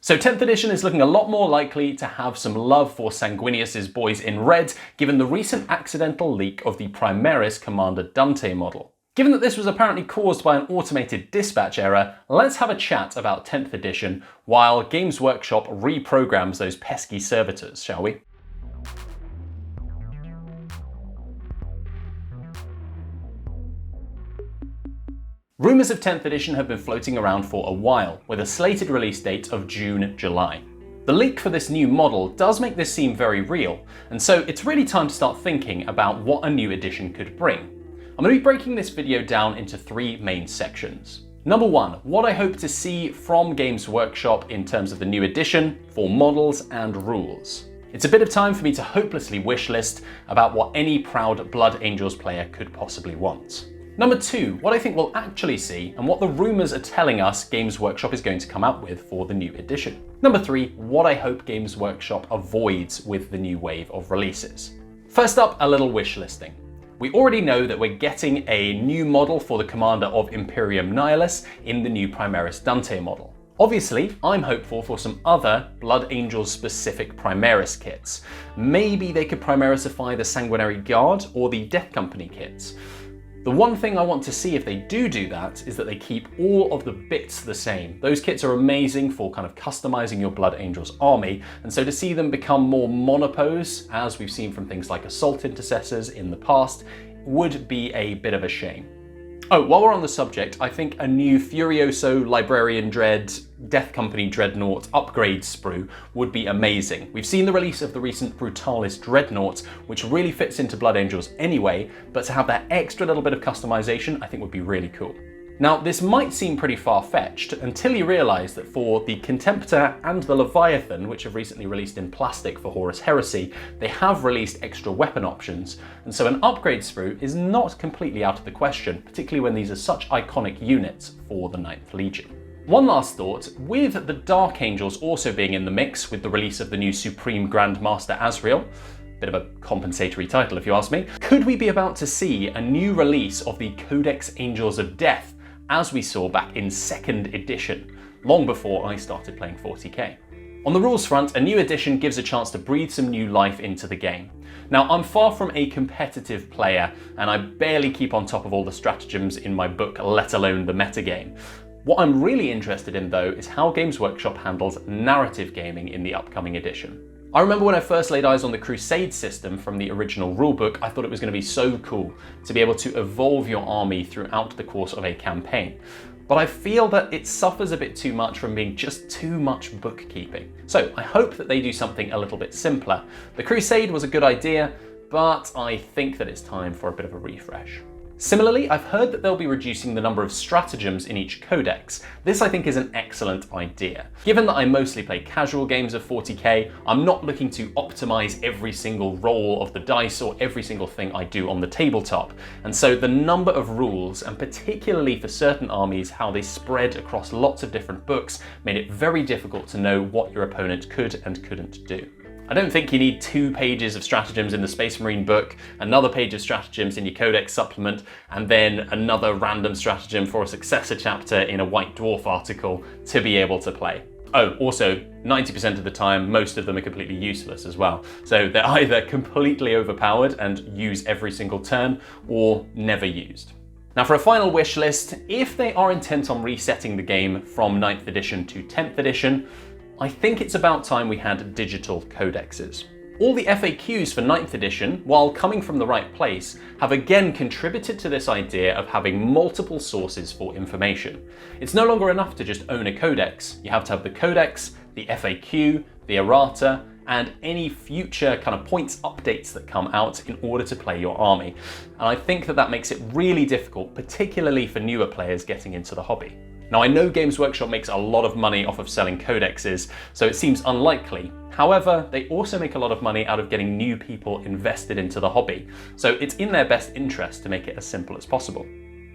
So 10th edition is looking a lot more likely to have some love for Sanguinius's boys in red, given the recent accidental leak of the Primaris Commander Dante model. Given that this was apparently caused by an automated dispatch error, let's have a chat about 10th edition while Games Workshop reprograms those pesky servitors, shall we? Rumours of 10th edition have been floating around for a while, with a slated release date of June-July. The leak for this new model does make this seem very real, and so it's really time to start thinking about what a new edition could bring. I'm going to be breaking this video down into three main sections. Number one, what I hope to see from Games Workshop in terms of the new edition for models and rules. It's a bit of time for me to hopelessly wishlist about what any proud Blood Angels player could possibly want. Number two, what I think we'll actually see and what the rumours are telling us Games Workshop is going to come out with for the new edition. Number three, what I hope Games Workshop avoids with the new wave of releases. First up, a little wish listing. We already know that we're getting a new model for the commander of Imperium Nihilus in the new Primaris Dante model. Obviously, I'm hopeful for some other Blood Angels specific Primaris kits. Maybe they could Primarisify the Sanguinary Guard or the Death Company kits. The one thing I want to see if they do that is that they keep all of the bits the same. Those kits are amazing for kind of customizing your Blood Angels army, and so to see them become more monopose, as we've seen from things like Assault Intercessors in the past, would be a bit of a shame. Oh, while we're on the subject, I think a new Furioso Librarian Dread Death Company Dreadnought upgrade sprue would be amazing. We've seen the release of the recent Brutalis Dreadnought, which really fits into Blood Angels anyway, but to have that extra little bit of customization I think would be really cool. Now, this might seem pretty far-fetched until you realise that for the Contemptor and the Leviathan, which have recently released in plastic for Horus Heresy, they have released extra weapon options, and so an upgrade sprue is not completely out of the question, particularly when these are such iconic units for the 9th Legion. One last thought, with the Dark Angels also being in the mix with the release of the new Supreme Grandmaster Azrael, bit of a compensatory title if you ask me, could we be about to see a new release of the Codex Angels of Death, as we saw back in 2nd edition, long before I started playing 40k. On the rules front, a new edition gives a chance to breathe some new life into the game. Now, I'm far from a competitive player, and I barely keep on top of all the stratagems in my book, let alone the metagame. What I'm really interested in, though, is how Games Workshop handles narrative gaming in the upcoming edition. I remember when I first laid eyes on the Crusade system from the original rulebook, I thought it was going to be so cool to be able to evolve your army throughout the course of a campaign. But I feel that it suffers a bit too much from being just too much bookkeeping. So I hope that they do something a little bit simpler. The Crusade was a good idea, but I think that it's time for a bit of a refresh. Similarly, I've heard that they'll be reducing the number of stratagems in each codex. This I think is an excellent idea. Given that I mostly play casual games of 40k, I'm not looking to optimize every single roll of the dice or every single thing I do on the tabletop. And so the number of rules, and particularly for certain armies, how they spread across lots of different books, made it very difficult to know what your opponent could and couldn't do. I don't think you need 2 pages of stratagems in the Space Marine book, another page of stratagems in your Codex supplement, and then another random stratagem for a successor chapter in a White Dwarf article to be able to play. Oh, also, 90% of the time, most of them are completely useless as well. So they're either completely overpowered and use every single turn, or never used. Now for a final wish list, if they are intent on resetting the game from 9th edition to 10th edition, I think it's about time we had digital codexes. All the FAQs for 9th edition, while coming from the right place, have again contributed to this idea of having multiple sources for information. It's no longer enough to just own a codex. You have to have the codex, the FAQ, the errata, and any future kind of points updates that come out in order to play your army. And I think that makes it really difficult, particularly for newer players getting into the hobby. Now, I know Games Workshop makes a lot of money off of selling codexes, so it seems unlikely. However, they also make a lot of money out of getting new people invested into the hobby, so it's in their best interest to make it as simple as possible.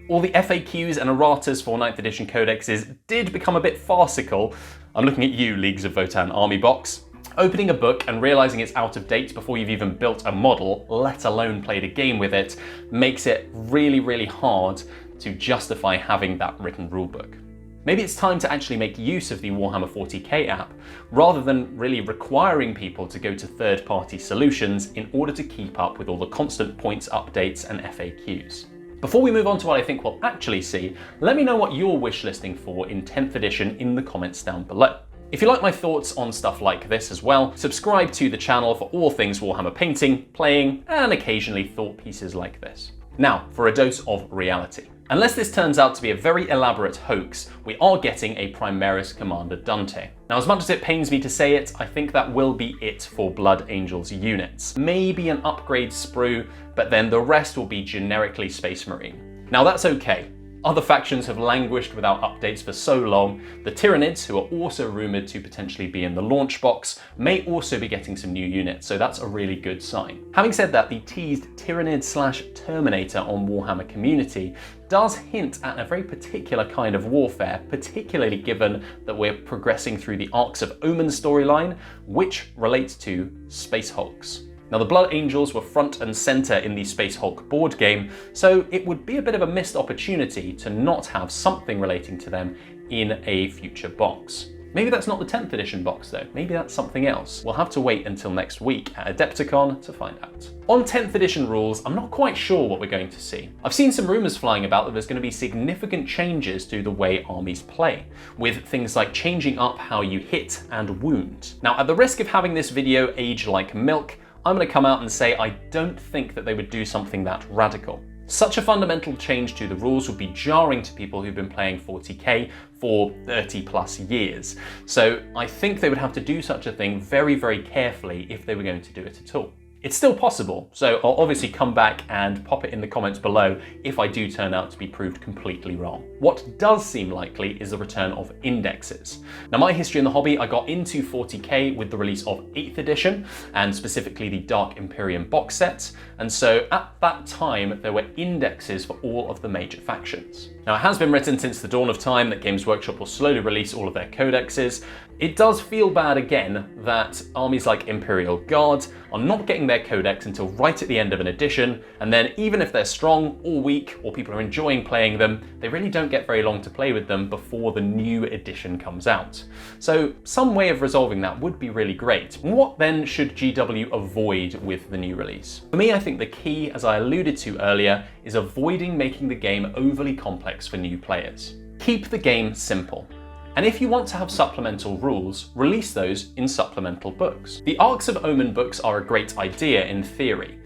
All the FAQs and erratas for 9th edition codexes did become a bit farcical. I'm looking at you, Leagues of Votann Army Box. Opening a book and realizing it's out of date before you've even built a model, let alone played a game with it, makes it really, really hard to justify having that written rulebook. Maybe it's time to actually make use of the Warhammer 40k app, rather than really requiring people to go to third-party solutions in order to keep up with all the constant points updates and FAQs. Before we move on to what I think we'll actually see, let me know what you're wishlisting for in 10th edition in the comments down below. If you like my thoughts on stuff like this as well, subscribe to the channel for all things Warhammer painting, playing, and occasionally thought pieces like this. Now, for a dose of reality. Unless this turns out to be a very elaborate hoax, we are getting a Primaris Commander Dante. Now, as much as it pains me to say it, I think that will be it for Blood Angels units. Maybe an upgrade sprue, but then the rest will be generically Space Marine. Now that's okay. Other factions have languished without updates for so long. The Tyranids, who are also rumoured to potentially be in the launch box, may also be getting some new units, so that's a really good sign. Having said that, the teased Tyranid/Terminator on Warhammer Community does hint at a very particular kind of warfare, particularly given that we're progressing through the Arks of Omen storyline, which relates to Space Hulks. Now, the Blood Angels were front and center in the Space Hulk board game, so it would be a bit of a missed opportunity to not have something relating to them in a future box. Maybe that's not the 10th edition box though, maybe that's something else. We'll have to wait until next week at Adepticon to find out. On 10th edition rules, I'm not quite sure what we're going to see. I've seen some rumours flying about that there's going to be significant changes to the way armies play, with things like changing up how you hit and wound. Now, at the risk of having this video age like milk, I'm going to come out and say I don't think that they would do something that radical. Such a fundamental change to the rules would be jarring to people who've been playing 40k for 30 plus years. So I think they would have to do such a thing very, very carefully if they were going to do it at all. It's still possible, so I'll obviously come back and pop it in the comments below if I do turn out to be proved completely wrong. What does seem likely is the return of indexes. Now, my history in the hobby, I got into 40k with the release of 8th edition, and specifically the Dark Imperium box set, and so at that time there were indexes for all of the major factions. Now, it has been written since the dawn of time that Games Workshop will slowly release all of their codexes. It does feel bad again that armies like Imperial Guard are not getting their codex until right at the end of an edition, and then even if they're strong or weak or people are enjoying playing them, they really don't get very long to play with them before the new edition comes out. So some way of resolving that would be really great. What then should GW avoid with the new release? For me, I think the key, as I alluded to earlier, is avoiding making the game overly complex for new players. Keep the game simple. And if you want to have supplemental rules, release those in supplemental books. The Arks of Omen books are a great idea in theory,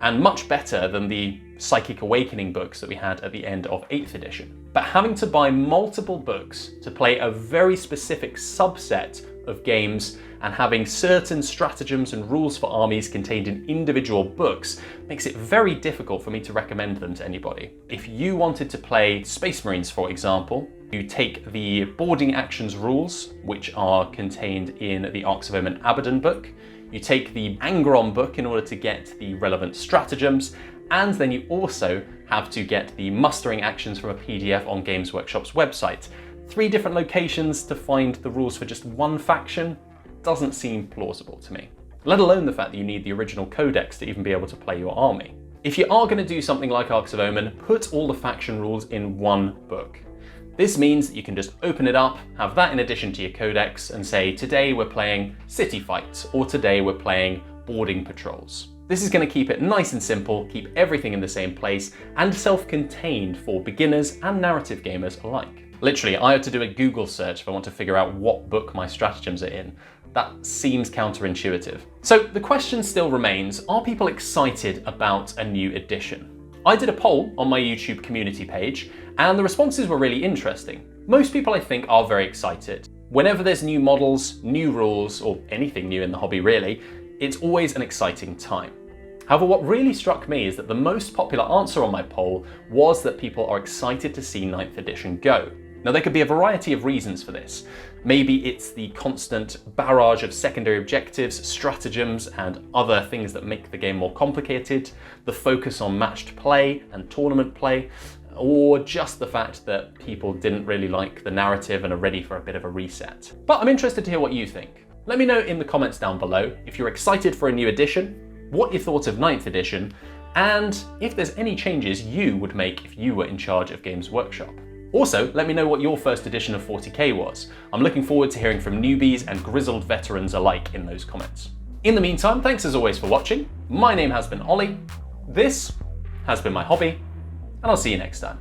and much better than the Psychic Awakening books that we had at the end of 8th edition. But having to buy multiple books to play a very specific subset of games and having certain stratagems and rules for armies contained in individual books makes it very difficult for me to recommend them to anybody. If you wanted to play Space Marines, for example, you take the boarding actions rules, which are contained in the Arks of Omen Abaddon book, you take the Angron book in order to get the relevant stratagems, and then you also have to get the mustering actions from a PDF on Games Workshop's website. 3 different locations to find the rules for just one faction doesn't seem plausible to me, let alone the fact that you need the original codex to even be able to play your army. If you are going to do something like Arks of Omen, put all the faction rules in one book. This means that you can just open it up, have that in addition to your codex, and say, today we're playing city fights, or today we're playing boarding patrols. This is going to keep it nice and simple, keep everything in the same place, and self-contained for beginners and narrative gamers alike. Literally, I had to do a Google search if I want to figure out what book my stratagems are in. That seems counterintuitive. So the question still remains, are people excited about a new edition? I did a poll on my YouTube community page, and the responses were really interesting. Most people, I think, are very excited. Whenever there's new models, new rules, or anything new in the hobby really, it's always an exciting time. However, what really struck me is that the most popular answer on my poll was that people are excited to see 9th edition go. Now, there could be a variety of reasons for this. Maybe it's the constant barrage of secondary objectives, stratagems, and other things that make the game more complicated, the focus on matched play and tournament play, or just the fact that people didn't really like the narrative and are ready for a bit of a reset. But I'm interested to hear what you think. Let me know in the comments down below if you're excited for a new edition, what you thought of 9th edition, and if there's any changes you would make if you were in charge of Games Workshop. Also, let me know what your first edition of 40k was. I'm looking forward to hearing from newbies and grizzled veterans alike in those comments. In the meantime, thanks as always for watching. My name has been Ollie, this has been my hobby, and I'll see you next time.